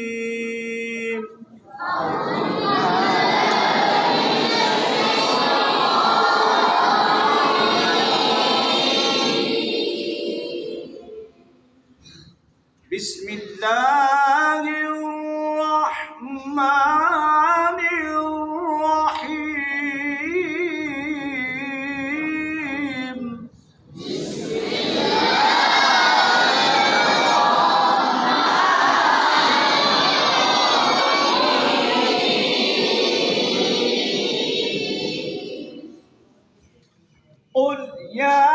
الرجيم بسم الله الرحمن الرحيم قل يا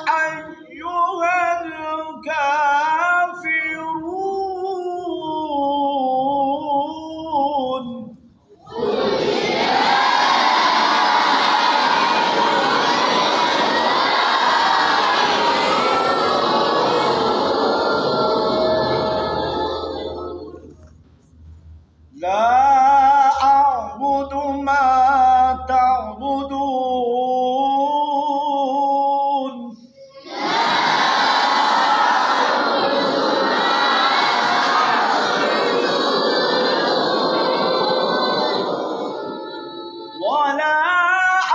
أيها الكافرون لا أعبد ما تعبدون ولا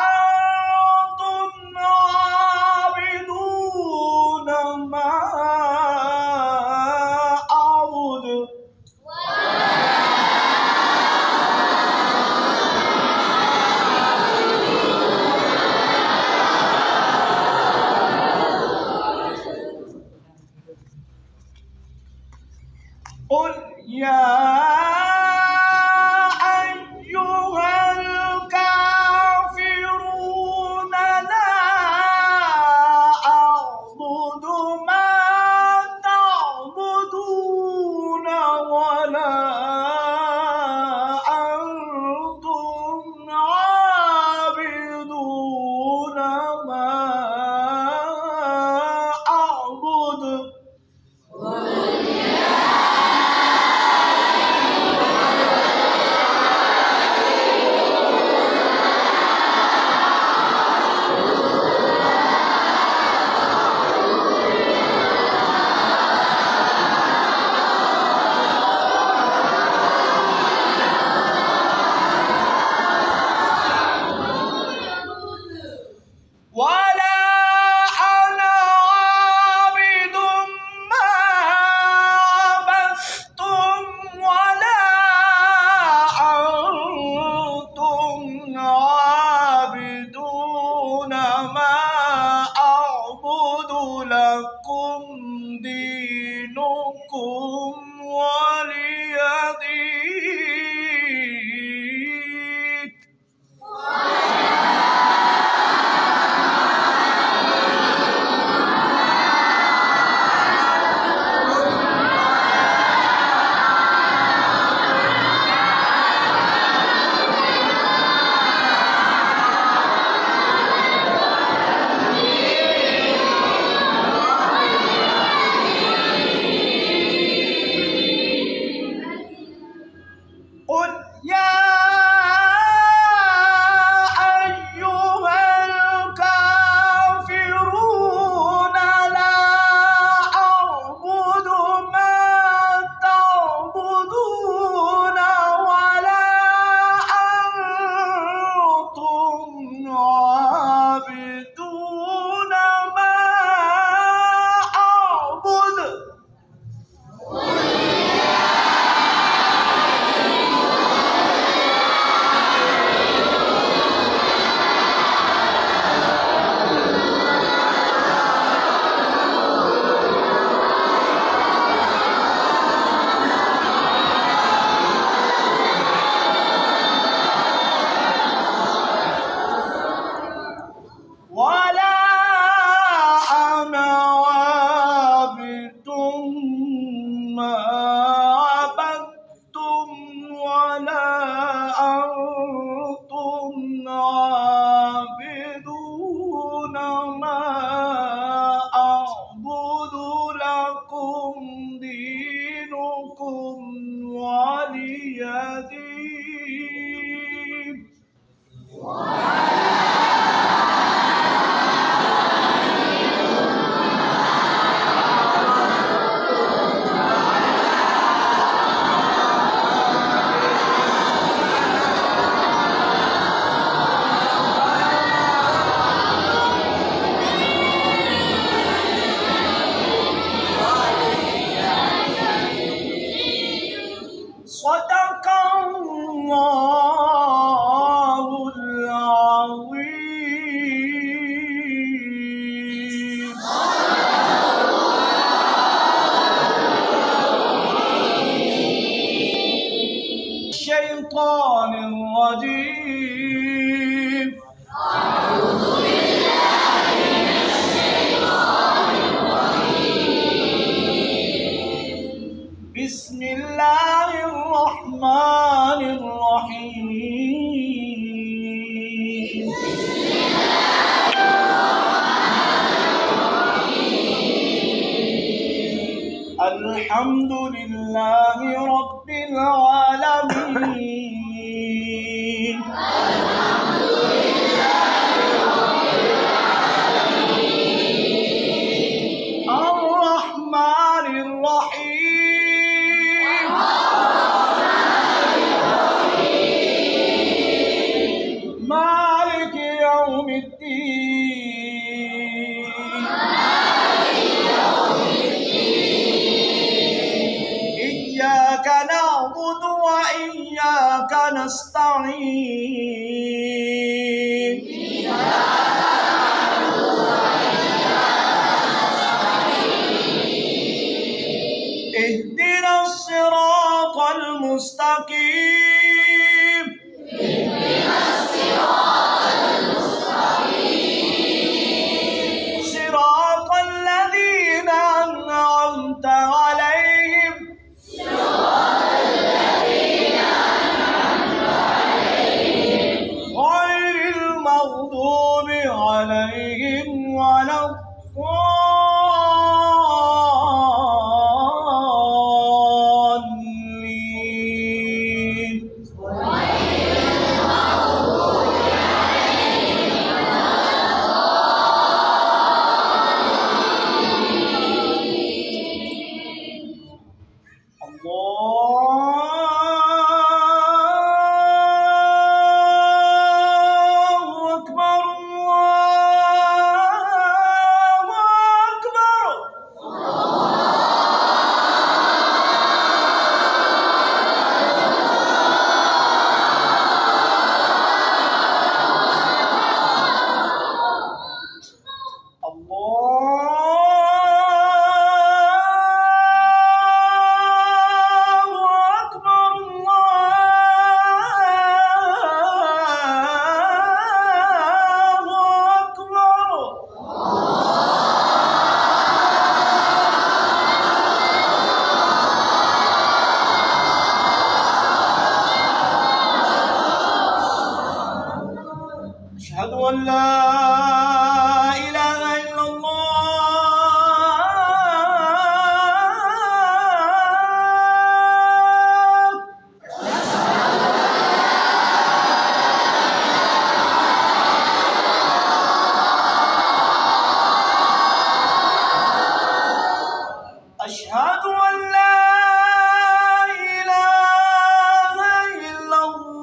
أنتم عابدون ما أعبد قل يا أيها الكافرون لا أعبد ما تعبدون ولا أنتم عابدون ما أعبد ولا أنا عابد ما عبدتم ولا أنتم عابدون ما أعبد لكم دينكم ولي دين قل يا أيها الكافرون لا أعبد ما تعبدون ولا أنتم عابدون ما أعبد ولا أنا عابد ما عبدتم ولا أنتم عابدون ما أعبد لكم دينكم ولي دين الحمد لله رب العالمين. الرحمن الرحيم. مالك يوم الدين. إياك نعبد وإياك نستعين. اهدنا الصراط المستقيم. صراط الذين أنعمت عليهم غير المغضوب عليهم ولا الضالين. الله أكبر الله أكبر. أشهد أن لا إله إلا الله. أشهد أن لا إله إلا الله.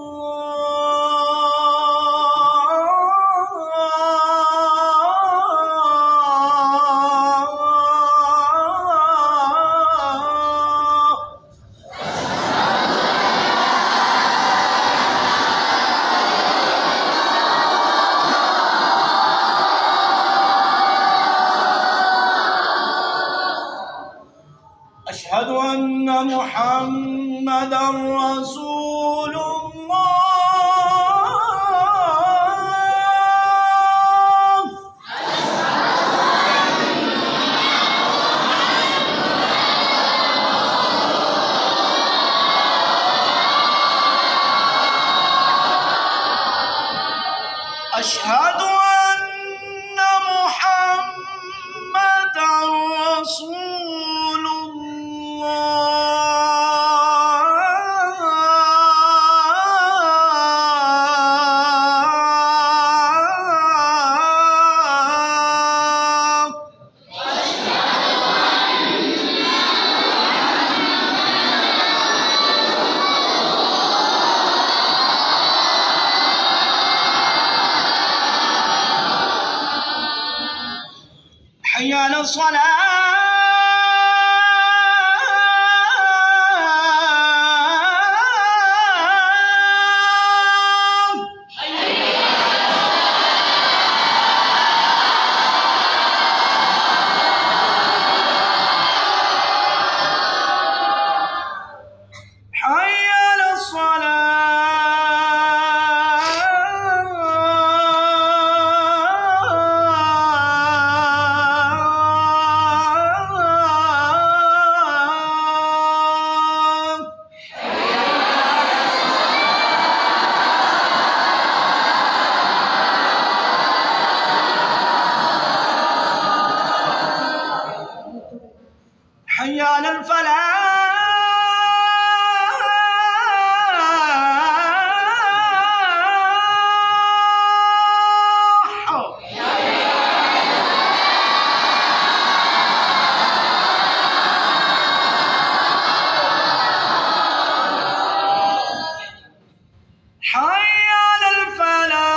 أشهد أن محمدًا رسول الله. أشهد أن محمدًا رسول الله. حي على الصلاة. حي على الصلاة. حي على الفلاح. حي على الفلاح.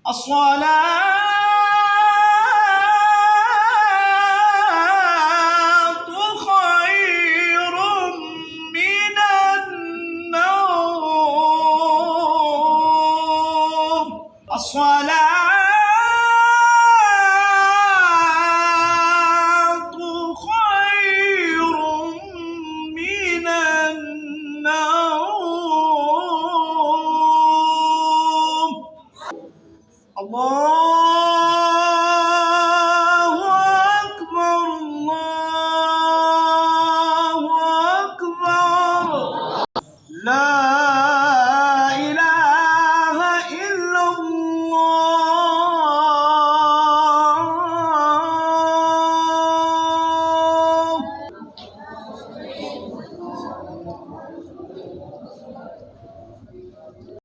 الصلاة خير من النوم. الصلاة خير من النوم. الله أكبر، الله أكبر. لا